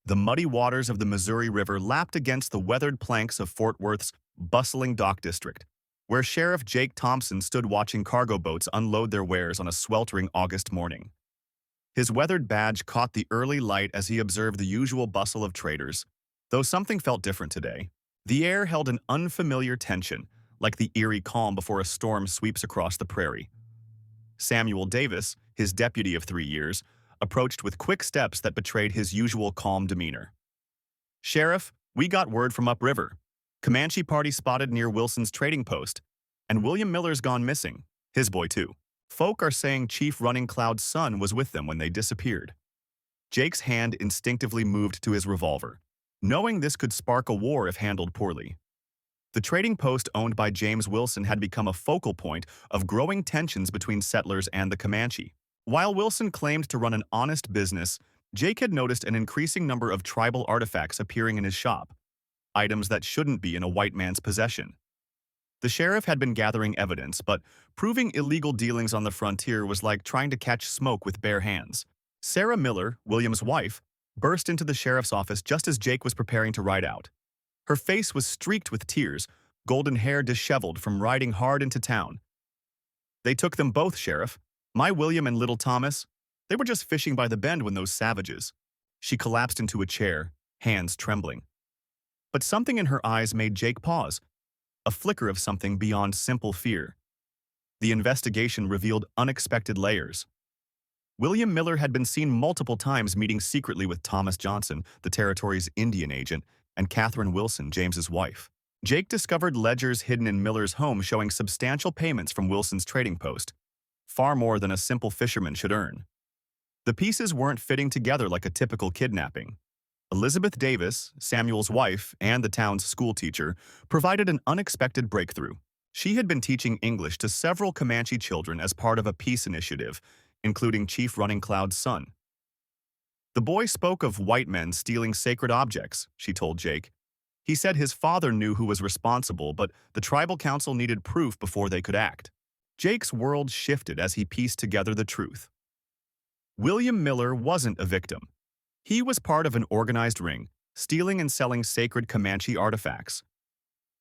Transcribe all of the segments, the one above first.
The muddy waters of the Missouri River lapped against the weathered planks of Fort Worth's bustling dock district, where Sheriff Jake Thompson stood watching cargo boats unload their wares on a sweltering August morning. His weathered badge caught the early light as he observed the usual bustle of traders, though something felt different today. The air held an unfamiliar tension, like the eerie calm before a storm sweeps across the prairie. Samuel Davis, his deputy of 3 years, approached with quick steps that betrayed his usual calm demeanor. "Sheriff, we got word from upriver. Comanche party spotted near Wilson's trading post, and William Miller's gone missing. His boy, too. Folk are saying Chief Running Cloud's son was with them when they disappeared." Jake's hand instinctively moved to his revolver, knowing this could spark a war if handled poorly. The trading post owned by James Wilson had become a focal point of growing tensions between settlers and the Comanche. While Wilson claimed to run an honest business, Jake had noticed an increasing number of tribal artifacts appearing in his shop, items that shouldn't be in a white man's possession. The sheriff had been gathering evidence, but proving illegal dealings on the frontier was like trying to catch smoke with bare hands. Sarah Miller, William's wife, burst into the sheriff's office just as Jake was preparing to ride out. Her face was streaked with tears, golden hair disheveled from riding hard into town. "They took them both, Sheriff. My William and little Thomas. They were just fishing by the bend when those savages." She collapsed into a chair, hands trembling. But something in her eyes made Jake pause, a flicker of something beyond simple fear. The investigation revealed unexpected layers. William Miller had been seen multiple times meeting secretly with Thomas Johnson, the territory's Indian agent, and Catherine Wilson, James's wife. Jake discovered ledgers hidden in Miller's home showing substantial payments from Wilson's trading post, far more than a simple fisherman should earn. The pieces weren't fitting together like a typical kidnapping. Elizabeth Davis, Samuel's wife and the town's schoolteacher, provided an unexpected breakthrough. She had been teaching English to several Comanche children as part of a peace initiative, including Chief Running Cloud's son. "The boy spoke of white men stealing sacred objects," she told Jake. "He said his father knew who was responsible, but the tribal council needed proof before they could act." Jake's world shifted as he pieced together the truth. William Miller wasn't a victim. He was part of an organized ring, stealing and selling sacred Comanche artifacts.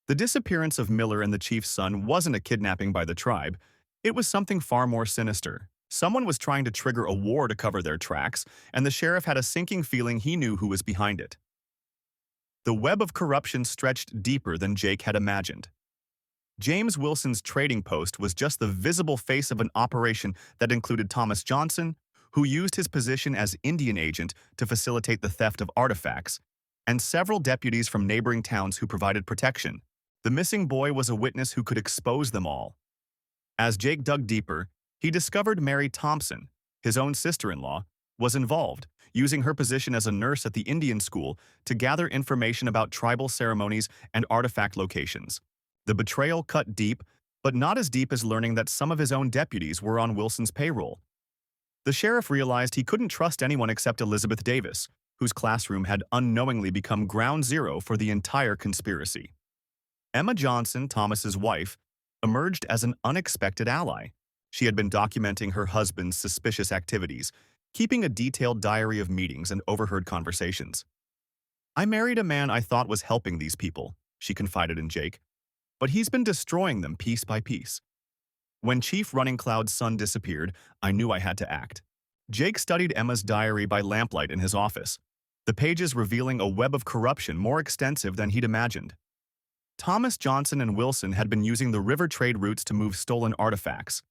The disappearance of Miller and the chief's son wasn't a kidnapping by the tribe. It was something far more sinister. Someone was trying to trigger a war to cover their tracks, and the sheriff had a sinking feeling he knew who was behind it. The web of corruption stretched deeper than Jake had imagined. James Wilson's trading post was just the visible face of an operation that included Thomas Johnson, who used his position as Indian agent to facilitate the theft of artifacts, and several deputies from neighboring towns who provided protection. The missing boy was a witness who could expose them all. As Jake dug deeper, he discovered Mary Thompson, his own sister-in-law, was involved, using her position as a nurse at the Indian school to gather information about tribal ceremonies and artifact locations. The betrayal cut deep, but not as deep as learning that some of his own deputies were on Wilson's payroll. The sheriff realized he couldn't trust anyone except Elizabeth Davis, whose classroom had unknowingly become ground zero for the entire conspiracy. Emma Johnson, Thomas's wife, emerged as an unexpected ally. She had been documenting her husband's suspicious activities, keeping a detailed diary of meetings and overheard conversations. "I married a man I thought was helping these people," she confided in Jake, "but he's been destroying them piece by piece. When Chief Running Cloud's son disappeared, I knew I had to act." Jake studied Emma's diary by lamplight in his office, the pages revealing a web of corruption more extensive than he'd imagined. Thomas Johnson and Wilson had been using the river trade routes to move stolen artifacts,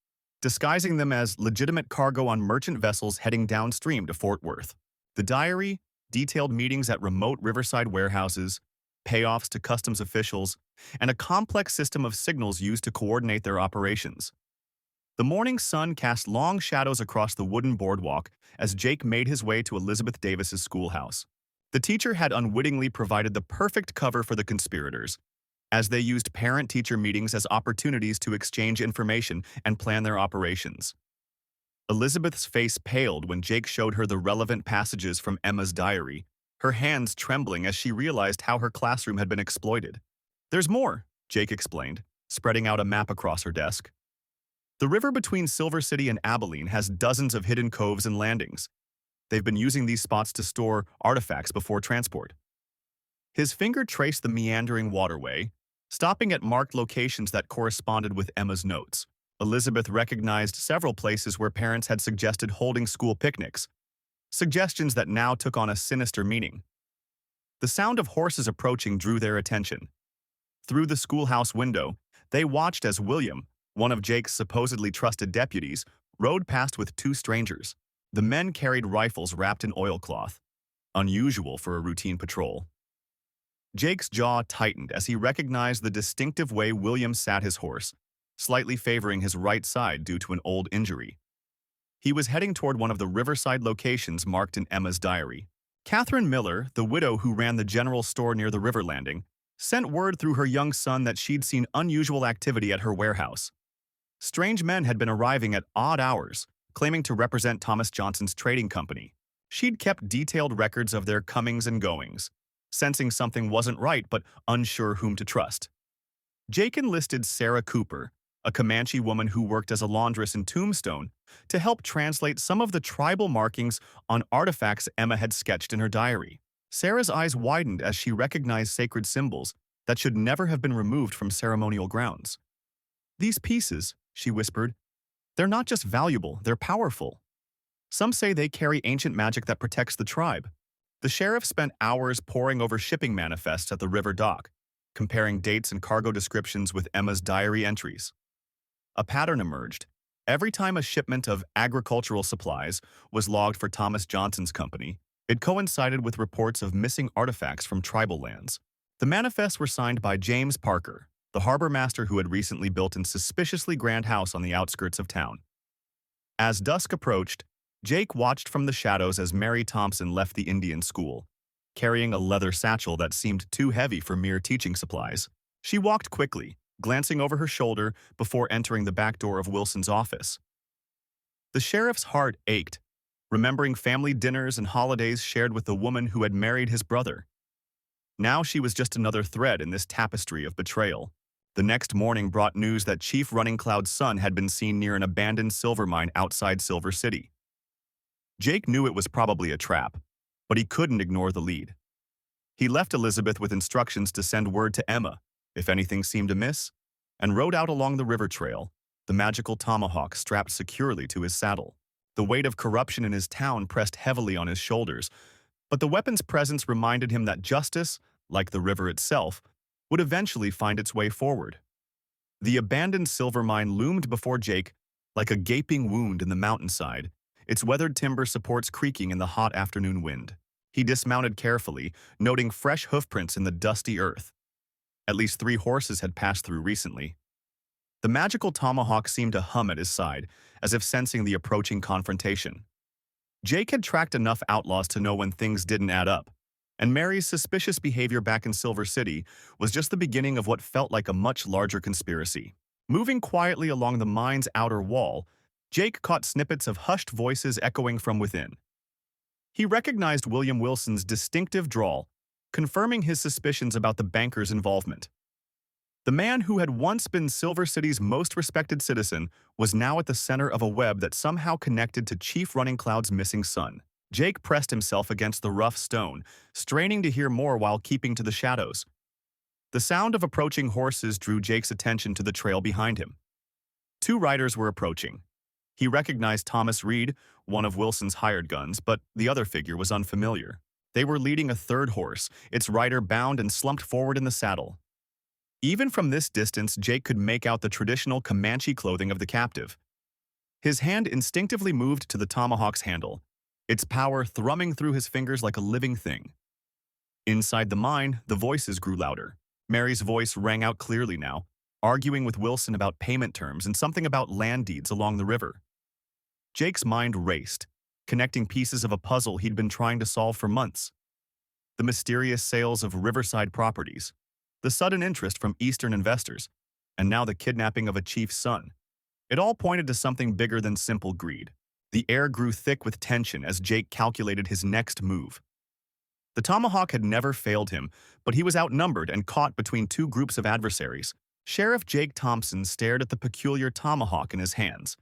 disguising them as legitimate cargo on merchant vessels heading downstream to Fort Worth. The diary detailed meetings at remote riverside warehouses, payoffs to customs officials, and a complex system of signals used to coordinate their operations. The morning sun cast long shadows across the wooden boardwalk as Jake made his way to Elizabeth Davis's schoolhouse. The teacher had unwittingly provided the perfect cover for the conspirators, as they used parent-teacher meetings as opportunities to exchange information and plan their operations. Elizabeth's face paled when Jake showed her the relevant passages from Emma's diary, her hands trembling as she realized how her classroom had been exploited. "There's more," Jake explained, spreading out a map across her desk. "The river between Silver City and Abilene has dozens of hidden coves and landings. They've been using these spots to store artifacts before transport. His finger traced the meandering waterway, stopping at marked locations that corresponded with Emma's notes. Elizabeth recognized several places where parents had suggested holding school picnics, suggestions that now took on a sinister meaning. The sound of horses approaching drew their attention. Through the schoolhouse window, they watched as William, one of Jake's supposedly trusted deputies, rode past with two strangers. The men carried rifles wrapped in oilcloth, unusual for a routine patrol. Jake's jaw tightened as he recognized the distinctive way William sat his horse, slightly favoring his right side due to an old injury. He was heading toward one of the riverside locations marked in Emma's diary. Catherine Miller, the widow who ran the general store near the river landing, sent word through her young son that she'd seen unusual activity at her warehouse. Strange men had been arriving at odd hours, claiming to represent Thomas Johnson's trading company. She'd kept detailed records of their comings and goings, sensing something wasn't right but unsure whom to trust. Jake enlisted Sarah Cooper, a Comanche woman who worked as a laundress in Tombstone, to help translate some of the tribal markings on artifacts Emma had sketched in her diary. Sarah's eyes widened as she recognized sacred symbols that should never have been removed from ceremonial grounds. "These pieces," she whispered, "they're not just valuable, they're powerful. Some say they carry ancient magic that protects the tribe." The sheriff spent hours poring over shipping manifests at the river dock, comparing dates and cargo descriptions with Emma's diary entries. A pattern emerged. Every time a shipment of agricultural supplies was logged for Thomas Johnson's company, it coincided with reports of missing artifacts from tribal lands. The manifests were signed by James Parker, the harbor master who had recently built a suspiciously grand house on the outskirts of town. As dusk approached, Jake watched from the shadows as Mary Thompson left the Indian school, carrying a leather satchel that seemed too heavy for mere teaching supplies. She walked quickly, glancing over her shoulder before entering the back door of Wilson's office. The sheriff's heart ached, remembering family dinners and holidays shared with the woman who had married his brother. Now she was just another thread in this tapestry of betrayal. The next morning brought news that Chief Running Cloud's son had been seen near an abandoned silver mine outside Silver City. Jake knew it was probably a trap, but he couldn't ignore the lead. He left Elizabeth with instructions to send word to Emma if anything seemed amiss, and rode out along the river trail, the magical tomahawk strapped securely to his saddle. The weight of corruption in his town pressed heavily on his shoulders, but the weapon's presence reminded him that justice, like the river itself, would eventually find its way forward. The abandoned silver mine loomed before Jake like a gaping wound in the mountainside, its weathered timber supports creaking in the hot afternoon wind. He dismounted carefully, noting fresh hoofprints in the dusty earth. At least 3 horses had passed through recently. The magical tomahawk seemed to hum at his side, as if sensing the approaching confrontation. Jake had tracked enough outlaws to know when things didn't add up, and Mary's suspicious behavior back in Silver City was just the beginning of what felt like a much larger conspiracy. Moving quietly along the mine's outer wall, Jake caught snippets of hushed voices echoing from within. He recognized William Wilson's distinctive drawl, confirming his suspicions about the banker's involvement. The man who had once been Silver City's most respected citizen was now at the center of a web that somehow connected to Chief Running Cloud's missing son. Jake pressed himself against the rough stone, straining to hear more while keeping to the shadows. The sound of approaching horses drew Jake's attention to the trail behind him. 2 riders were approaching. He recognized Thomas Reed, one of Wilson's hired guns, but the other figure was unfamiliar. They were leading a 3rd horse, its rider bound and slumped forward in the saddle. Even from this distance, Jake could make out the traditional Comanche clothing of the captive. His hand instinctively moved to the tomahawk's handle, its power thrumming through his fingers like a living thing. Inside the mine, the voices grew louder. Mary's voice rang out clearly now, arguing with Wilson about payment terms and something about land deeds along the river. Jake's mind raced, connecting pieces of a puzzle he'd been trying to solve for months. The mysterious sales of riverside properties, the sudden interest from Eastern investors, and now the kidnapping of a chief's son. It all pointed to something bigger than simple greed. The air grew thick with tension as Jake calculated his next move. The tomahawk had never failed him, but he was outnumbered and caught between 2 groups of adversaries. Sheriff Jake Thompson stared at the peculiar tomahawk in his hands,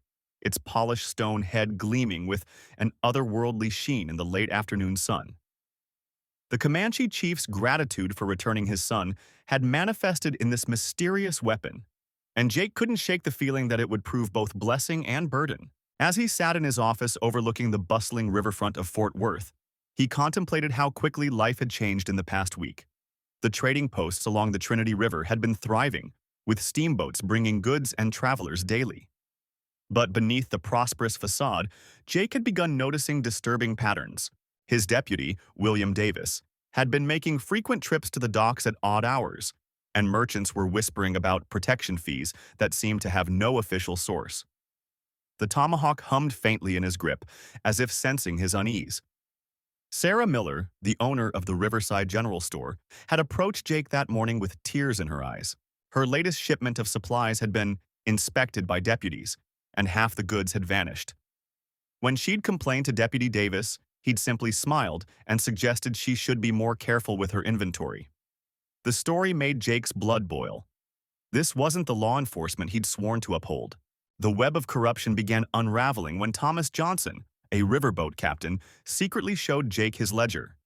its polished stone head gleaming with an otherworldly sheen in the late afternoon sun. The Comanche chief's gratitude for returning his son had manifested in this mysterious weapon, and Jake couldn't shake the feeling that it would prove both blessing and burden. As he sat in his office overlooking the bustling riverfront of Fort Worth, he contemplated how quickly life had changed in the past week. The trading posts along the Trinity River had been thriving, with steamboats bringing goods and travelers daily. But beneath the prosperous facade, Jake had begun noticing disturbing patterns. His deputy, William Davis, had been making frequent trips to the docks at odd hours, and merchants were whispering about protection fees that seemed to have no official source. The Tomahawk hummed faintly in his grip, as if sensing his unease. Sarah Miller, the owner of the Riverside General Store, had approached Jake that morning with tears in her eyes. Her latest shipment of supplies had been inspected by deputies, and half the goods had vanished. When she'd complained to Deputy Davis, he'd simply smiled and suggested she should be more careful with her inventory. The story made Jake's blood boil. This wasn't the law enforcement he'd sworn to uphold. The web of corruption began unraveling when Thomas Johnson, a riverboat captain, secretly showed Jake his ledger.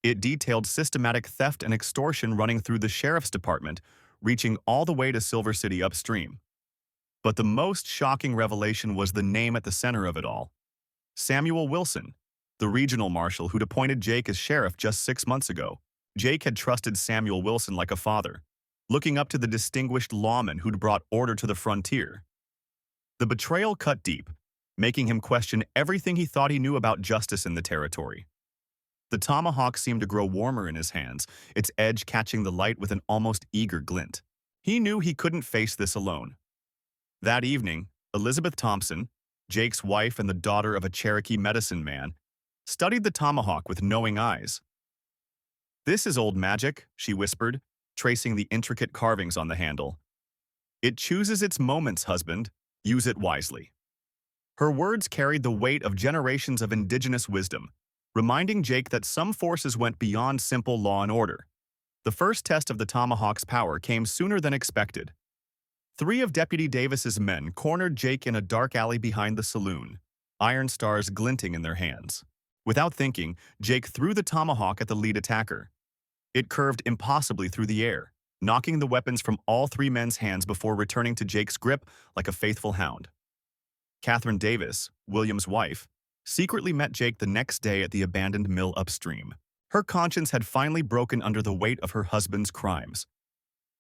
It detailed systematic theft and extortion running through the sheriff's department, reaching all the way to Silver City upstream. But the most shocking revelation was the name at the center of it all: Samuel Wilson, the regional marshal who'd appointed Jake as sheriff just 6 months ago. Jake had trusted Samuel Wilson like a father, looking up to the distinguished lawman who'd brought order to the frontier. The betrayal cut deep, making him question everything he thought he knew about justice in the territory. The tomahawk seemed to grow warmer in his hands, its edge catching the light with an almost eager glint. He knew he couldn't face this alone. That evening, Elizabeth Thompson, Jake's wife and the daughter of a Cherokee medicine man, studied the tomahawk with knowing eyes. "This is old magic," she whispered, tracing the intricate carvings on the handle. "It chooses its moments, husband. Use it wisely." Her words carried the weight of generations of indigenous wisdom, reminding Jake that some forces went beyond simple law and order. The first test of the tomahawk's power came sooner than expected. 3 of Deputy Davis's men cornered Jake in a dark alley behind the saloon, iron stars glinting in their hands. Without thinking, Jake threw the tomahawk at the lead attacker. It curved impossibly through the air, knocking the weapons from all 3 men's hands before returning to Jake's grip like a faithful hound. Catherine Davis, William's wife, secretly met Jake the next day at the abandoned mill upstream. Her conscience had finally broken under the weight of her husband's crimes.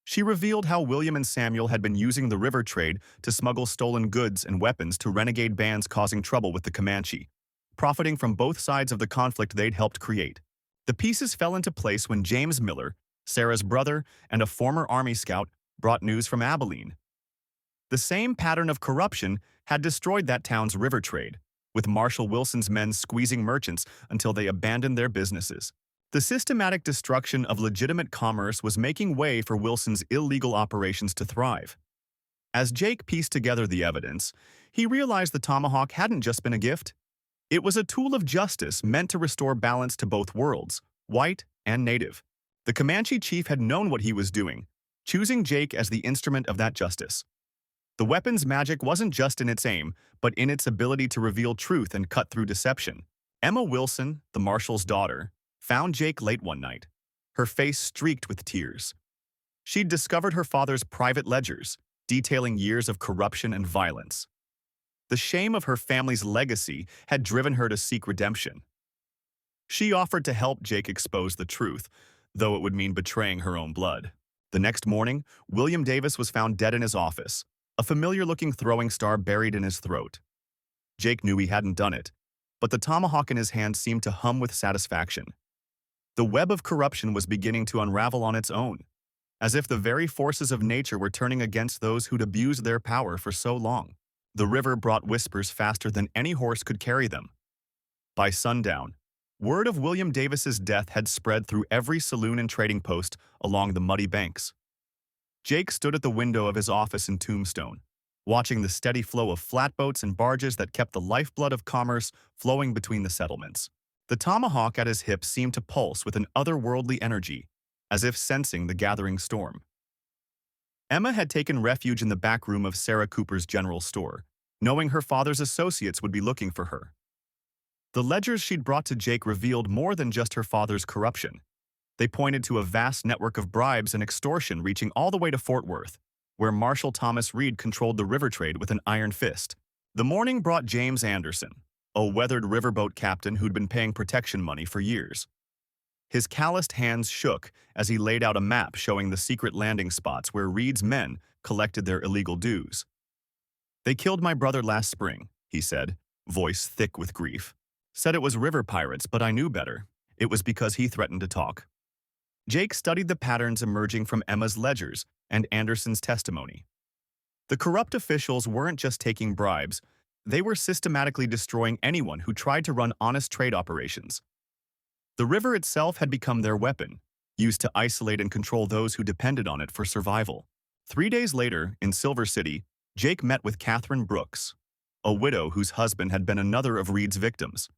She revealed how William and Samuel had been using the river trade to smuggle stolen goods and weapons to renegade bands causing trouble with the Comanche, profiting from both sides of the conflict they'd helped create. The pieces fell into place when James Miller, Sarah's brother and a former Army scout, brought news from Abilene. The same pattern of corruption had destroyed that town's river trade, with Marshal Wilson's men squeezing merchants until they abandoned their businesses. The systematic destruction of legitimate commerce was making way for Wilson's illegal operations to thrive. As Jake pieced together the evidence, he realized the tomahawk hadn't just been a gift. It was a tool of justice meant to restore balance to both worlds, white and native. The Comanche chief had known what he was doing, choosing Jake as the instrument of that justice. The weapon's magic wasn't just in its aim, but in its ability to reveal truth and cut through deception. Emma Wilson, the marshal's daughter, found Jake late one night, her face streaked with tears. She'd discovered her father's private ledgers, detailing years of corruption and violence. The shame of her family's legacy had driven her to seek redemption. She offered to help Jake expose the truth, though it would mean betraying her own blood. The next morning, William Davis was found dead in his office, a familiar-looking throwing star buried in his throat. Jake knew he hadn't done it, but the tomahawk in his hand seemed to hum with satisfaction. The web of corruption was beginning to unravel on its own, as if the very forces of nature were turning against those who'd abused their power for so long. The river brought whispers faster than any horse could carry them. By sundown, word of William Davis's death had spread through every saloon and trading post along the muddy banks. Jake stood at the window of his office in Tombstone, watching the steady flow of flatboats and barges that kept the lifeblood of commerce flowing between the settlements. The tomahawk at his hip seemed to pulse with an otherworldly energy, as if sensing the gathering storm. Emma had taken refuge in the back room of Sarah Cooper's general store, knowing her father's associates would be looking for her. The ledgers she'd brought to Jake revealed more than just her father's corruption. They pointed to a vast network of bribes and extortion reaching all the way to Fort Worth, where Marshal Thomas Reed controlled the river trade with an iron fist. The morning brought James Anderson, a weathered riverboat captain who'd been paying protection money for years. His calloused hands shook as he laid out a map showing the secret landing spots where Reed's men collected their illegal dues. "They killed my brother last spring," he said, voice thick with grief. "Said it was river pirates, but I knew better. It was because he threatened to talk." Jake studied the patterns emerging from Emma's ledgers and Anderson's testimony. The corrupt officials weren't just taking bribes, they were systematically destroying anyone who tried to run honest trade operations. The river itself had become their weapon, used to isolate and control those who depended on it for survival. 3 days later, in Silver City, Jake met with Catherine Brooks, a widow whose husband had been another of Reed's victims.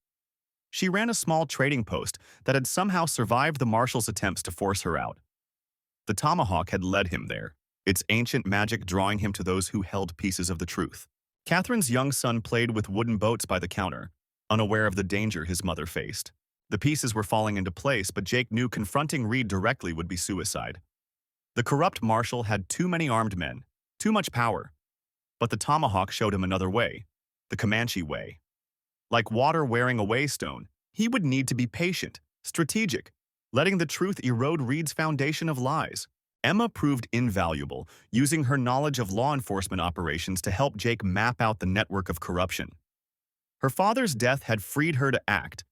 She ran a small trading post that had somehow survived the marshal's attempts to force her out. The Tomahawk had led him there, its ancient magic drawing him to those who held pieces of the truth. Catherine's young son played with wooden boats by the counter, unaware of the danger his mother faced. The pieces were falling into place, but Jake knew confronting Reed directly would be suicide. The corrupt marshal had too many armed men, too much power. But the Tomahawk showed him another way, the Comanche way. Like water wearing a waystone, he would need to be patient, strategic, letting the truth erode Reed's foundation of lies. Emma proved invaluable, using her knowledge of law enforcement operations to help Jake map out the network of corruption. Her father's death had freed her to act,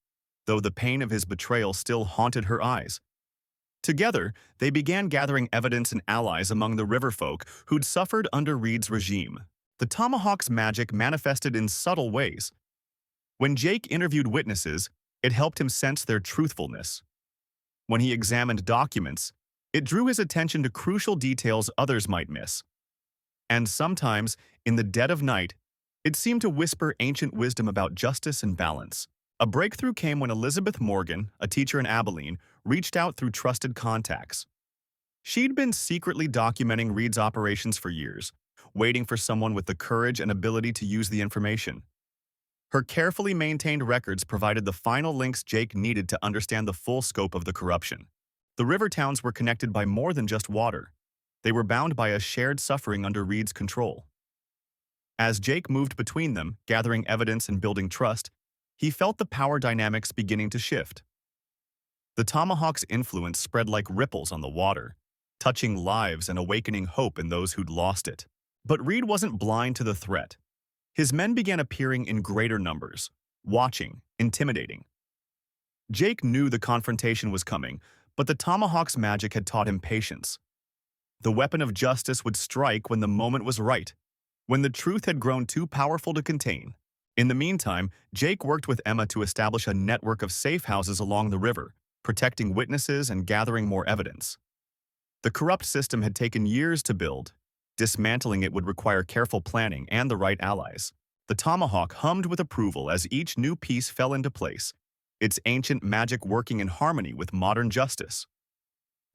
though the pain of his betrayal still haunted her eyes. Together, they began gathering evidence and allies among the riverfolk who'd suffered under Reed's regime. The Tomahawk's magic manifested in subtle ways. When Jake interviewed witnesses, it helped him sense their truthfulness. When he examined documents, it drew his attention to crucial details others might miss. And sometimes, in the dead of night, it seemed to whisper ancient wisdom about justice and balance. A breakthrough came when Elizabeth Morgan, a teacher in Abilene, reached out through trusted contacts. She'd been secretly documenting Reed's operations for years, waiting for someone with the courage and ability to use the information. Her carefully maintained records provided the final links Jake needed to understand the full scope of the corruption. The river towns were connected by more than just water. They were bound by a shared suffering under Reed's control. As Jake moved between them, gathering evidence and building trust, he felt the power dynamics beginning to shift. The Tomahawk's influence spread like ripples on the water, touching lives and awakening hope in those who'd lost it. But Reed wasn't blind to the threat. His men began appearing in greater numbers, watching, intimidating. Jake knew the confrontation was coming, but the Tomahawk's magic had taught him patience. The weapon of justice would strike when the moment was right, when the truth had grown too powerful to contain. In the meantime, Jake worked with Emma to establish a network of safe houses along the river, protecting witnesses and gathering more evidence. The corrupt system had taken years to build. Dismantling it would require careful planning and the right allies. The Tomahawk hummed with approval as each new piece fell into place, its ancient magic working in harmony with modern justice.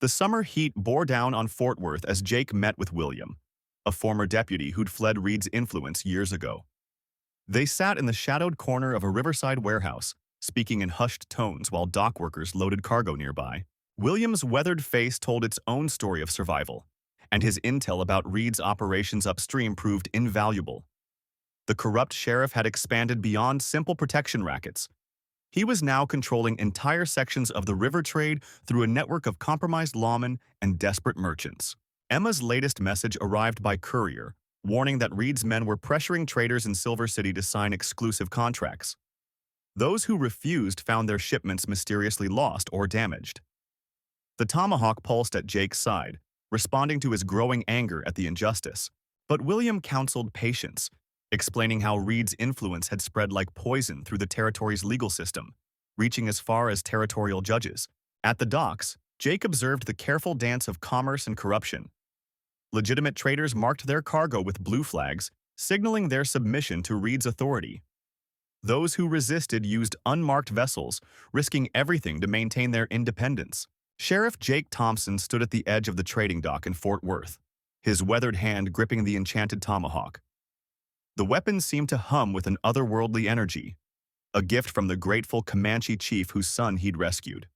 The summer heat bore down on Fort Worth as Jake met with William, a former deputy who'd fled Reed's influence years ago. They sat in the shadowed corner of a riverside warehouse, speaking in hushed tones while dock workers loaded cargo nearby. William's weathered face told its own story of survival, and his intel about Reed's operations upstream proved invaluable. The corrupt sheriff had expanded beyond simple protection rackets. He was now controlling entire sections of the river trade through a network of compromised lawmen and desperate merchants. Emma's latest message arrived by courier, warning that Reed's men were pressuring traders in Silver City to sign exclusive contracts. Those who refused found their shipments mysteriously lost or damaged. The Tomahawk pulsed at Jake's side, responding to his growing anger at the injustice. But William counseled patience, explaining how Reed's influence had spread like poison through the territory's legal system, reaching as far as territorial judges. At the docks, Jake observed the careful dance of commerce and corruption. Legitimate traders marked their cargo with blue flags, signaling their submission to Reed's authority. Those who resisted used unmarked vessels, risking everything to maintain their independence. Sheriff Jake Thompson stood at the edge of the trading dock in Fort Worth, his weathered hand gripping the enchanted tomahawk. The weapons seemed to hum with an otherworldly energy, a gift from the grateful Comanche chief whose son he'd rescued.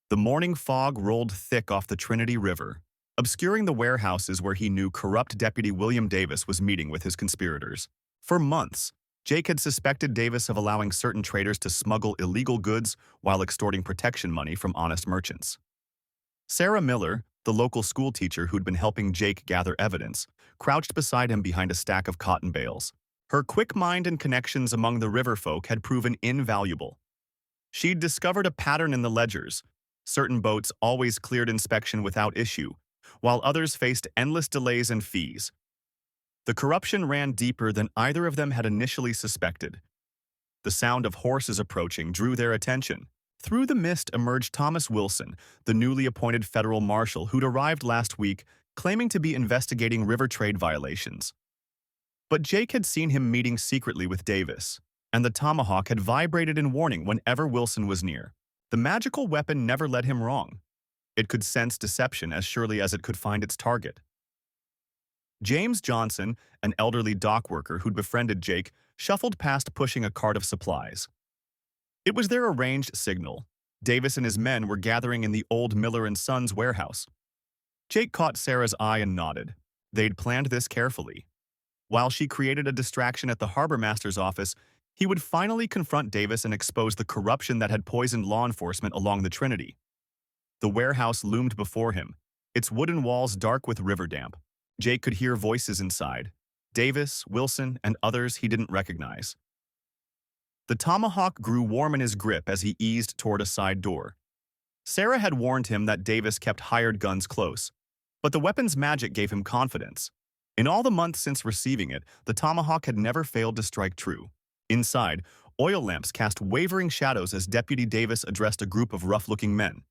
The morning fog rolled thick off the Trinity River, obscuring the warehouses where he knew corrupt Deputy William Davis was meeting with his conspirators. For months, Jake had suspected Davis of allowing certain traders to smuggle illegal goods while extorting protection money from honest merchants. Sarah Miller, the local schoolteacher who'd been helping Jake gather evidence, crouched beside him behind a stack of cotton bales. Her quick mind and connections among the river folk had proven invaluable. She'd discovered a pattern in the ledgers. Certain boats always cleared inspection without issue, while others faced endless delays and fees. The corruption ran deeper than either of them had initially suspected. The sound of horses approaching drew their attention. Through the mist emerged Thomas Wilson, the newly appointed federal marshal who'd arrived last week, claiming to be investigating river trade violations. But Jake had seen him meeting secretly with Davis, and the Tomahawk had vibrated in warning whenever Wilson was near. The magical weapon never led him wrong. It could sense deception as surely as it could find its target. James Johnson, an elderly dock worker who'd befriended Jake, shuffled past pushing a cart of supplies. It was their arranged signal. Davis and his men were gathering in the old Miller & Sons warehouse. Jake caught Sarah's eye and nodded. They'd planned this carefully. While she created a distraction at the harbor master's office, he would finally confront Davis and expose the corruption that had poisoned law enforcement along the Trinity. The warehouse loomed before him, its wooden walls dark with river damp. Jake could hear voices inside. Davis, Wilson, and others he didn't recognize. The Tomahawk grew warm in his grip as he eased toward a side door. Sarah had warned him that Davis kept hired guns close, but the weapon's magic gave him confidence. In all the months since receiving it, the Tomahawk had never failed to strike true. Inside, oil lamps cast wavering shadows as Deputy Davis addressed a group of rough-looking men.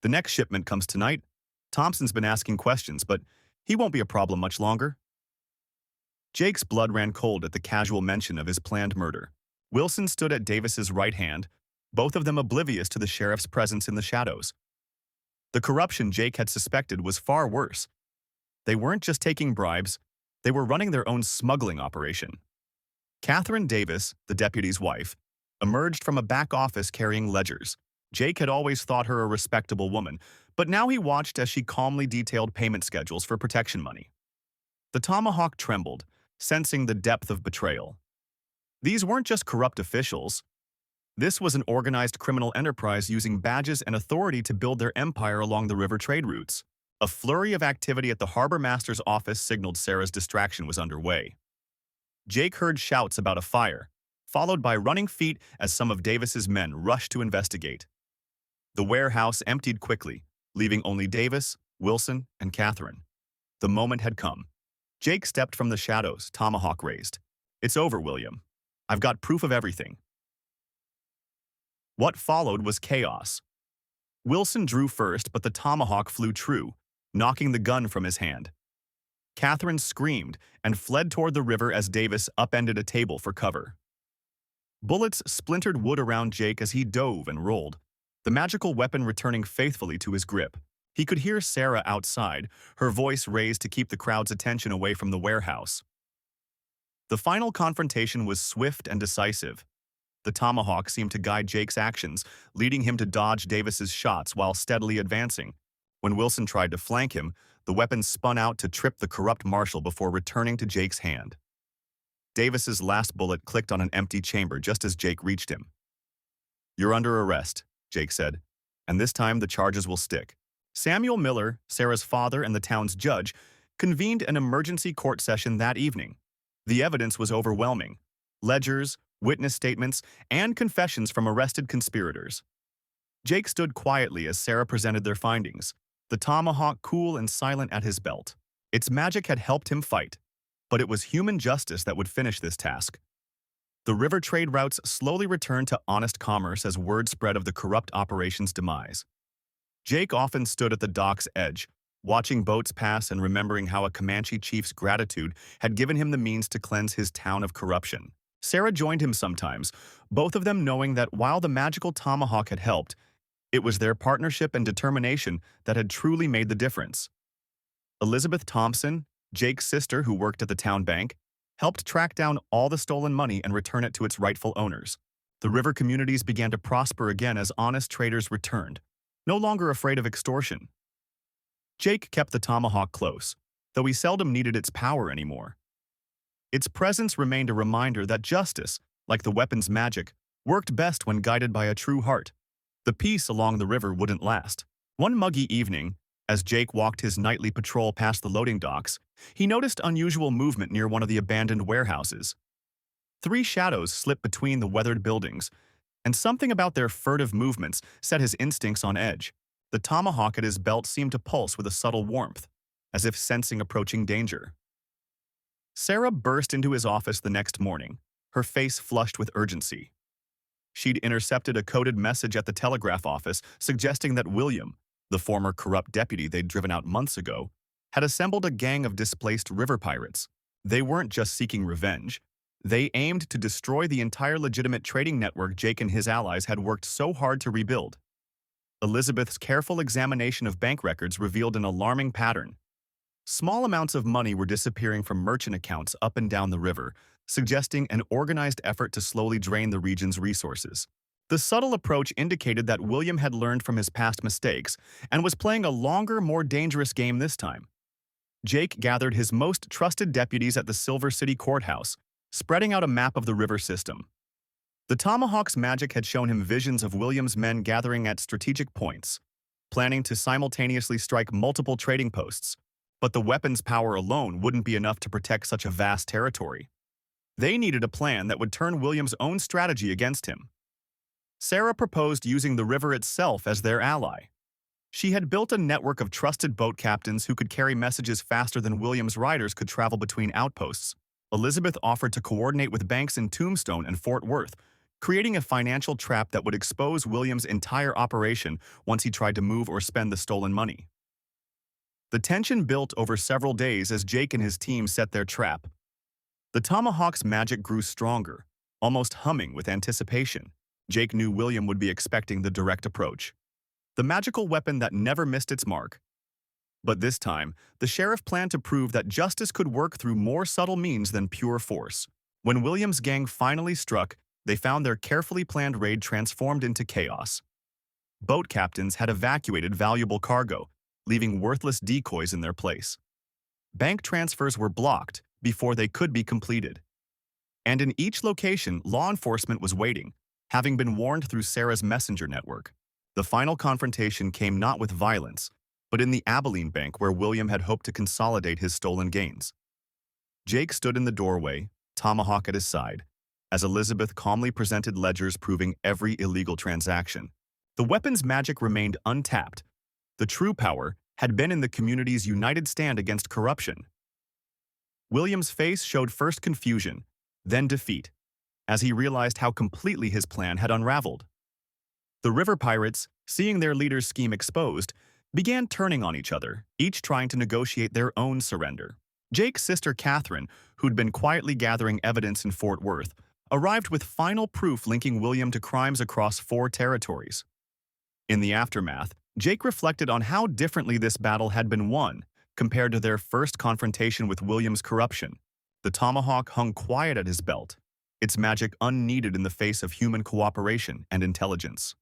The next shipment comes tonight. Thompson's been asking questions, but he won't be a problem much longer. Jake's blood ran cold at the casual mention of his planned murder. Wilson stood at Davis's right hand, both of them oblivious to the sheriff's presence in the shadows. The corruption Jake had suspected was far worse. They weren't just taking bribes, they were running their own smuggling operation. Catherine Davis, the deputy's wife, emerged from a back office carrying ledgers. Jake had always thought her a respectable woman, but now he watched as she calmly detailed payment schedules for protection money. The Tomahawk trembled, sensing the depth of betrayal. These weren't just corrupt officials. This was an organized criminal enterprise using badges and authority to build their empire along the river trade routes. A flurry of activity at the harbor master's office signaled Sarah's distraction was underway. Jake heard shouts about a fire, followed by running feet as some of Davis's men rushed to investigate. The warehouse emptied quickly, leaving only Davis, Wilson, and Catherine. The moment had come. Jake stepped from the shadows, tomahawk raised. "It's over, William. I've got proof of everything." What followed was chaos. Wilson drew first, but the tomahawk flew true, knocking the gun from his hand. Catherine screamed and fled toward the river as Davis upended a table for cover. Bullets splintered wood around Jake as he dove and rolled, the magical weapon returning faithfully to his grip. He could hear Sarah outside, her voice raised to keep the crowd's attention away from the warehouse. The final confrontation was swift and decisive. The tomahawk seemed to guide Jake's actions, leading him to dodge Davis's shots while steadily advancing. When Wilson tried to flank him, the weapon spun out to trip the corrupt marshal before returning to Jake's hand. Davis's last bullet clicked on an empty chamber just as Jake reached him. "You're under arrest," Jake said, "and this time the charges will stick." Samuel Miller, Sarah's father and the town's judge, convened an emergency court session that evening. The evidence was overwhelming: ledgers, witness statements, and confessions from arrested conspirators. Jake stood quietly as Sarah presented their findings, the tomahawk cool and silent at his belt. Its magic had helped him fight, but it was human justice that would finish this task. The river trade routes slowly returned to honest commerce as word spread of the corrupt operation's demise. Jake often stood at the dock's edge, watching boats pass and remembering how a Comanche chief's gratitude had given him the means to cleanse his town of corruption. Sarah joined him sometimes, both of them knowing that while the magical tomahawk had helped, it was their partnership and determination that had truly made the difference. Elizabeth Thompson, Jake's sister who worked at the town bank, helped track down all the stolen money and return it to its rightful owners. The river communities began to prosper again as honest traders returned, no longer afraid of extortion. Jake kept the Tomahawk close, though he seldom needed its power anymore. Its presence remained a reminder that justice, like the weapon's magic, worked best when guided by a true heart. The peace along the river wouldn't last. One muggy evening, as Jake walked his nightly patrol past the loading docks, he noticed unusual movement near one of the abandoned warehouses. 3 shadows slipped between the weathered buildings, and something about their furtive movements set his instincts on edge. The tomahawk at his belt seemed to pulse with a subtle warmth, as if sensing approaching danger. Sarah burst into his office the next morning, her face flushed with urgency. She'd intercepted a coded message at the telegraph office suggesting that William, the former corrupt deputy they'd driven out months ago, had assembled a gang of displaced river pirates. They weren't just seeking revenge. They aimed to destroy the entire legitimate trading network Jake and his allies had worked so hard to rebuild. Elizabeth's careful examination of bank records revealed an alarming pattern. Small amounts of money were disappearing from merchant accounts up and down the river, suggesting an organized effort to slowly drain the region's resources. The subtle approach indicated that William had learned from his past mistakes and was playing a longer, more dangerous game this time. Jake gathered his most trusted deputies at the Silver City Courthouse, spreading out a map of the river system. The Tomahawk's magic had shown him visions of William's men gathering at strategic points, planning to simultaneously strike multiple trading posts. But the weapon's power alone wouldn't be enough to protect such a vast territory. They needed a plan that would turn William's own strategy against him. Sarah proposed using the river itself as their ally. She had built a network of trusted boat captains who could carry messages faster than William's riders could travel between outposts. Elizabeth offered to coordinate with banks in Tombstone and Fort Worth, creating a financial trap that would expose William's entire operation once he tried to move or spend the stolen money. The tension built over several days as Jake and his team set their trap. The Tomahawk's magic grew stronger, almost humming with anticipation. Jake knew William would be expecting the direct approach, the magical weapon that never missed its mark. But this time, the sheriff planned to prove that justice could work through more subtle means than pure force. When William's gang finally struck, they found their carefully planned raid transformed into chaos. Boat captains had evacuated valuable cargo, leaving worthless decoys in their place. Bank transfers were blocked before they could be completed. And in each location, law enforcement was waiting, having been warned through Sarah's messenger network. The final confrontation came not with violence, but in the Abilene Bank where William had hoped to consolidate his stolen gains. Jake stood in the doorway, Tomahawk at his side, as Elizabeth calmly presented ledgers proving every illegal transaction. The weapon's magic remained untapped. The true power had been in the community's united stand against corruption. William's face showed first confusion, then defeat, as he realized how completely his plan had unraveled. The river pirates, seeing their leader's scheme exposed, began turning on each other, each trying to negotiate their own surrender. Jake's sister Catherine, who'd been quietly gathering evidence in Fort Worth, arrived with final proof linking William to crimes across 4 territories. In the aftermath, Jake reflected on how differently this battle had been won compared to their first confrontation with William's corruption. The Tomahawk hung quiet at his belt, its magic unneeded in the face of human cooperation and intelligence.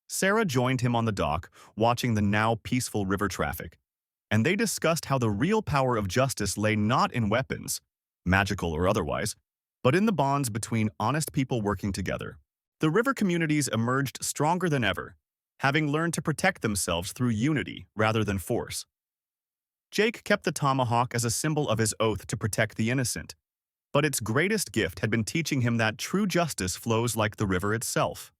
Sarah joined him on the dock, watching the now peaceful river traffic, and they discussed how the real power of justice lay not in weapons, magical or otherwise, but in the bonds between honest people working together. The river communities emerged stronger than ever, having learned to protect themselves through unity rather than force. Jake kept the tomahawk as a symbol of his oath to protect the innocent, but its greatest gift had been teaching him that true justice flows like the river itself.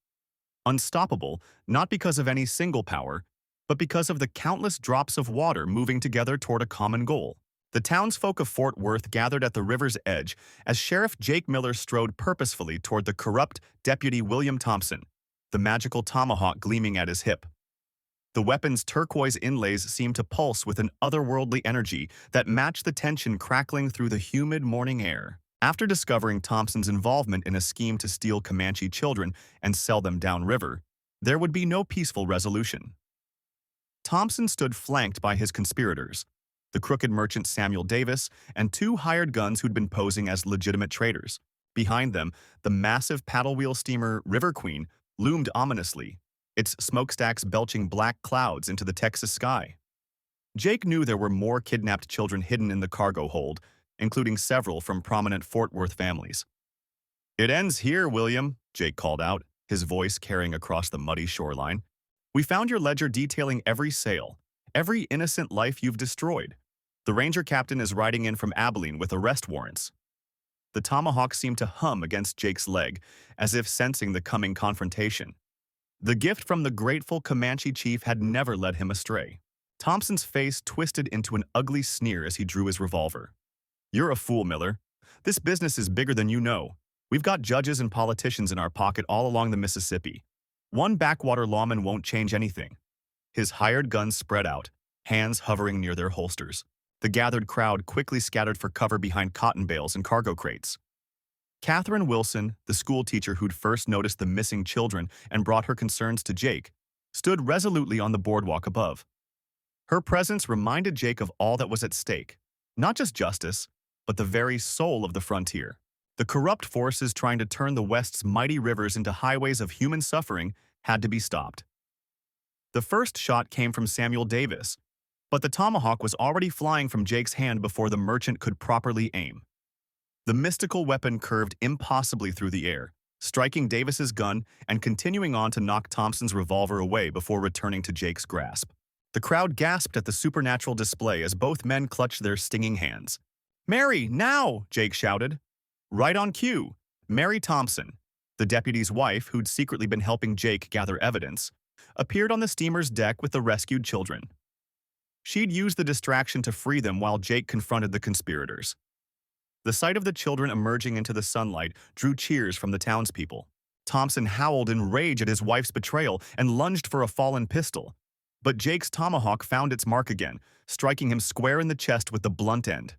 Unstoppable, not because of any single power, but because of the countless drops of water moving together toward a common goal. The townsfolk of Fort Worth gathered at the river's edge as Sheriff Jake Miller strode purposefully toward the corrupt Deputy William Thompson, the magical tomahawk gleaming at his hip. The weapon's turquoise inlays seemed to pulse with an otherworldly energy that matched the tension crackling through the humid morning air. After discovering Thompson's involvement in a scheme to steal Comanche children and sell them downriver, there would be no peaceful resolution. Thompson stood flanked by his conspirators, the crooked merchant Samuel Davis, and two hired guns who'd been posing as legitimate traders. Behind them, the massive paddle-wheel steamer River Queen loomed ominously, its smokestacks belching black clouds into the Texas sky. Jake knew there were more kidnapped children hidden in the cargo hold, including several from prominent Fort Worth families. "It ends here, William," Jake called out, his voice carrying across the muddy shoreline. "We found your ledger detailing every sale, every innocent life you've destroyed. The ranger captain is riding in from Abilene with arrest warrants." The Tomahawk seemed to hum against Jake's leg, as if sensing the coming confrontation. The gift from the grateful Comanche chief had never led him astray. Thompson's face twisted into an ugly sneer as he drew his revolver. "You're a fool, Miller. This business is bigger than you know. We've got judges and politicians in our pocket all along the Mississippi. One backwater lawman won't change anything." His hired guns spread out, hands hovering near their holsters. The gathered crowd quickly scattered for cover behind cotton bales and cargo crates. Catherine Wilson, the schoolteacher who'd first noticed the missing children and brought her concerns to Jake, stood resolutely on the boardwalk above. Her presence reminded Jake of all that was at stake, not just justice, but the very soul of the frontier. The corrupt forces trying to turn the West's mighty rivers into highways of human suffering had to be stopped. The first shot came from Samuel Davis, but the tomahawk was already flying from Jake's hand before the merchant could properly aim. The mystical weapon curved impossibly through the air, striking Davis's gun and continuing on to knock Thompson's revolver away before returning to Jake's grasp. The crowd gasped at the supernatural display as both men clutched their stinging hands. "Mary, now!" Jake shouted. Right on cue, Mary Thompson, the deputy's wife who'd secretly been helping Jake gather evidence, appeared on the steamer's deck with the rescued children. She'd used the distraction to free them while Jake confronted the conspirators. The sight of the children emerging into the sunlight drew cheers from the townspeople. Thompson howled in rage at his wife's betrayal and lunged for a fallen pistol. But Jake's tomahawk found its mark again, striking him square in the chest with the blunt end.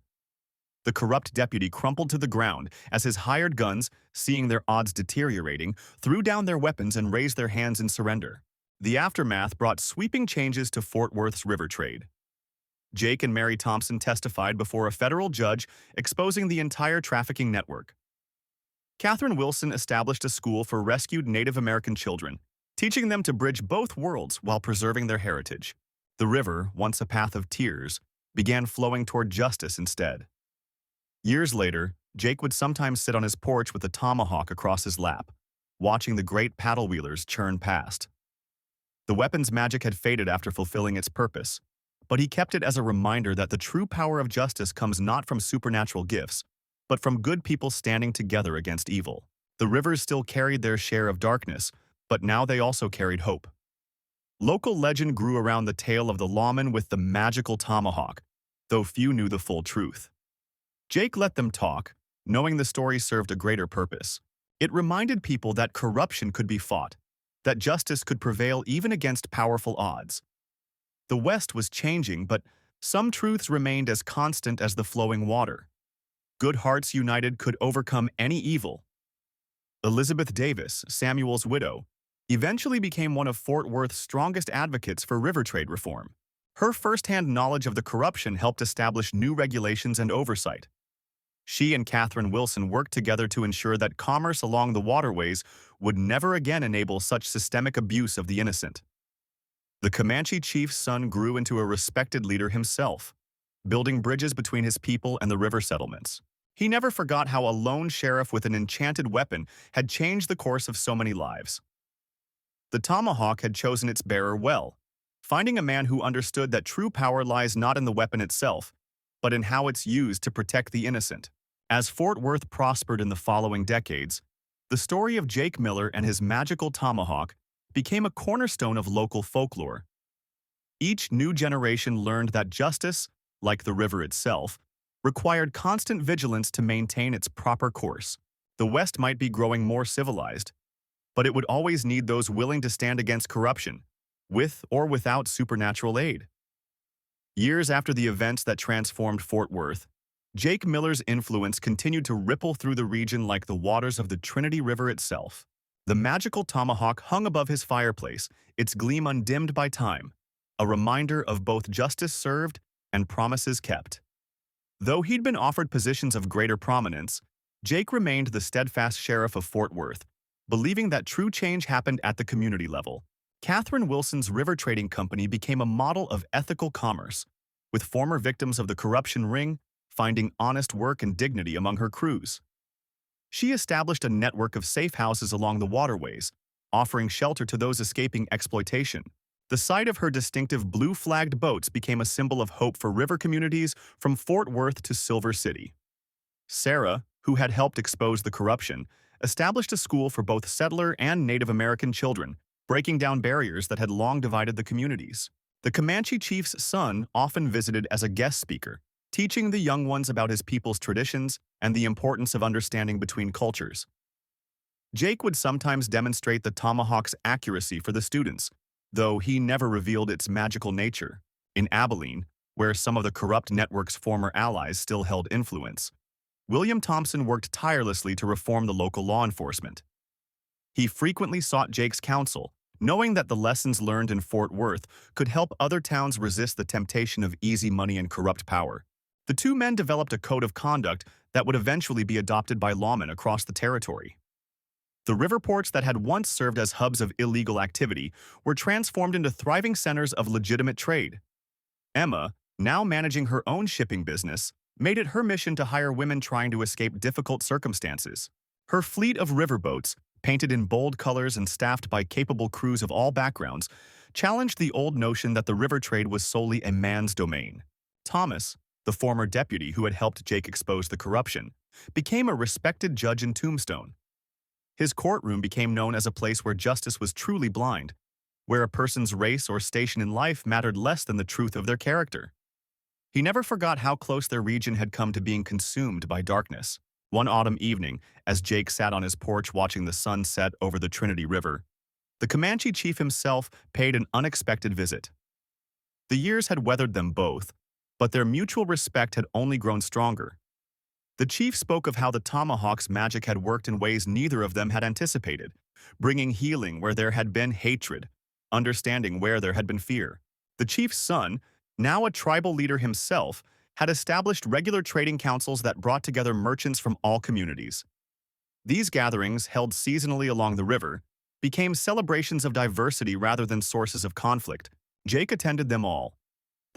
The corrupt deputy crumpled to the ground as his hired guns, seeing their odds deteriorating, threw down their weapons and raised their hands in surrender. The aftermath brought sweeping changes to Fort Worth's river trade. Jake and Mary Thompson testified before a federal judge, exposing the entire trafficking network. Catherine Wilson established a school for rescued Native American children, teaching them to bridge both worlds while preserving their heritage. The river, once a path of tears, began flowing toward justice instead. Years later, Jake would sometimes sit on his porch with a tomahawk across his lap, watching the great paddle wheelers churn past. The weapon's magic had faded after fulfilling its purpose, but he kept it as a reminder that the true power of justice comes not from supernatural gifts, but from good people standing together against evil. The rivers still carried their share of darkness, but now they also carried hope. Local legend grew around the tale of the lawman with the magical tomahawk, though few knew the full truth. Jake let them talk, knowing the story served a greater purpose. It reminded people that corruption could be fought, that justice could prevail even against powerful odds. The West was changing, but some truths remained as constant as the flowing water. Good hearts united could overcome any evil. Elizabeth Davis, Samuel's widow, eventually became one of Fort Worth's strongest advocates for river trade reform. Her first-hand knowledge of the corruption helped establish new regulations and oversight. She and Catherine Wilson worked together to ensure that commerce along the waterways would never again enable such systemic abuse of the innocent. The Comanche chief's son grew into a respected leader himself, building bridges between his people and the river settlements. He never forgot how a lone sheriff with an enchanted weapon had changed the course of so many lives. The tomahawk had chosen its bearer well, finding a man who understood that true power lies not in the weapon itself, but in how it's used to protect the innocent. As Fort Worth prospered in the following decades, the story of Jake Miller and his magical tomahawk became a cornerstone of local folklore. Each new generation learned that justice, like the river itself, required constant vigilance to maintain its proper course. The West might be growing more civilized, but it would always need those willing to stand against corruption, with or without supernatural aid. Years after the events that transformed Fort Worth, Jake Miller's influence continued to ripple through the region like the waters of the Trinity River itself. The magical tomahawk hung above his fireplace, its gleam undimmed by time, a reminder of both justice served and promises kept. Though he'd been offered positions of greater prominence, Jake remained the steadfast sheriff of Fort Worth, believing that true change happened at the community level. Catherine Wilson's river trading company became a model of ethical commerce, with former victims of the corruption ring finding honest work and dignity among her crews. She established a network of safe houses along the waterways, offering shelter to those escaping exploitation. The sight of her distinctive blue-flagged boats became a symbol of hope for river communities from Fort Worth to Silver City. Sarah, who had helped expose the corruption, established a school for both settler and Native American children, breaking down barriers that had long divided the communities. The Comanche chief's son often visited as a guest speaker, teaching the young ones about his people's traditions and the importance of understanding between cultures. Jake would sometimes demonstrate the Tomahawk's accuracy for the students, though he never revealed its magical nature. In Abilene, where some of the corrupt network's former allies still held influence, William Thompson worked tirelessly to reform the local law enforcement. He frequently sought Jake's counsel, knowing that the lessons learned in Fort Worth could help other towns resist the temptation of easy money and corrupt power. The two men developed a code of conduct that would eventually be adopted by lawmen across the territory. The river ports that had once served as hubs of illegal activity were transformed into thriving centers of legitimate trade. Emma, now managing her own shipping business, made it her mission to hire women trying to escape difficult circumstances. Her fleet of riverboats, painted in bold colors and staffed by capable crews of all backgrounds, challenged the old notion that the river trade was solely a man's domain. Thomas, the former deputy who had helped Jake expose the corruption, became a respected judge in Tombstone. His courtroom became known as a place where justice was truly blind, where a person's race or station in life mattered less than the truth of their character. He never forgot how close their region had come to being consumed by darkness. One autumn evening, as Jake sat on his porch watching the sun set over the Trinity River, the Comanche chief himself paid an unexpected visit. The years had weathered them both, but their mutual respect had only grown stronger. The chief spoke of how the Tomahawk's magic had worked in ways neither of them had anticipated, bringing healing where there had been hatred, understanding where there had been fear. The chief's son, now a tribal leader himself, had established regular trading councils that brought together merchants from all communities. These gatherings, held seasonally along the river, became celebrations of diversity rather than sources of conflict. Jake attended them all,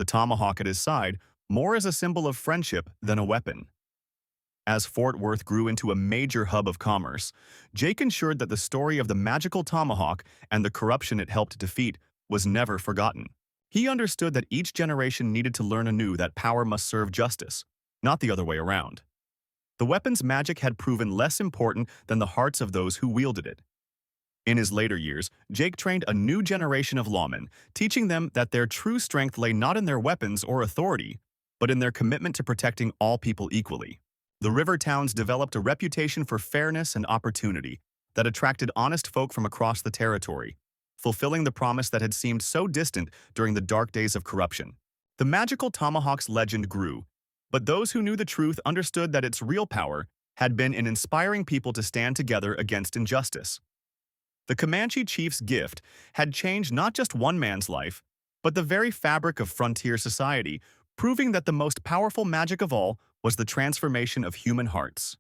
the tomahawk at his side, more as a symbol of friendship than a weapon. As Fort Worth grew into a major hub of commerce, Jake ensured that the story of the magical tomahawk and the corruption it helped defeat was never forgotten. He understood that each generation needed to learn anew that power must serve justice, not the other way around. The weapon's magic had proven less important than the hearts of those who wielded it. In his later years, Jake trained a new generation of lawmen, teaching them that their true strength lay not in their weapons or authority, but in their commitment to protecting all people equally. The river towns developed a reputation for fairness and opportunity that attracted honest folk from across the territory, fulfilling the promise that had seemed so distant during the dark days of corruption. The magical tomahawk's legend grew, but those who knew the truth understood that its real power had been in inspiring people to stand together against injustice. The Comanche chief's gift had changed not just one man's life, but the very fabric of frontier society, proving that the most powerful magic of all was the transformation of human hearts.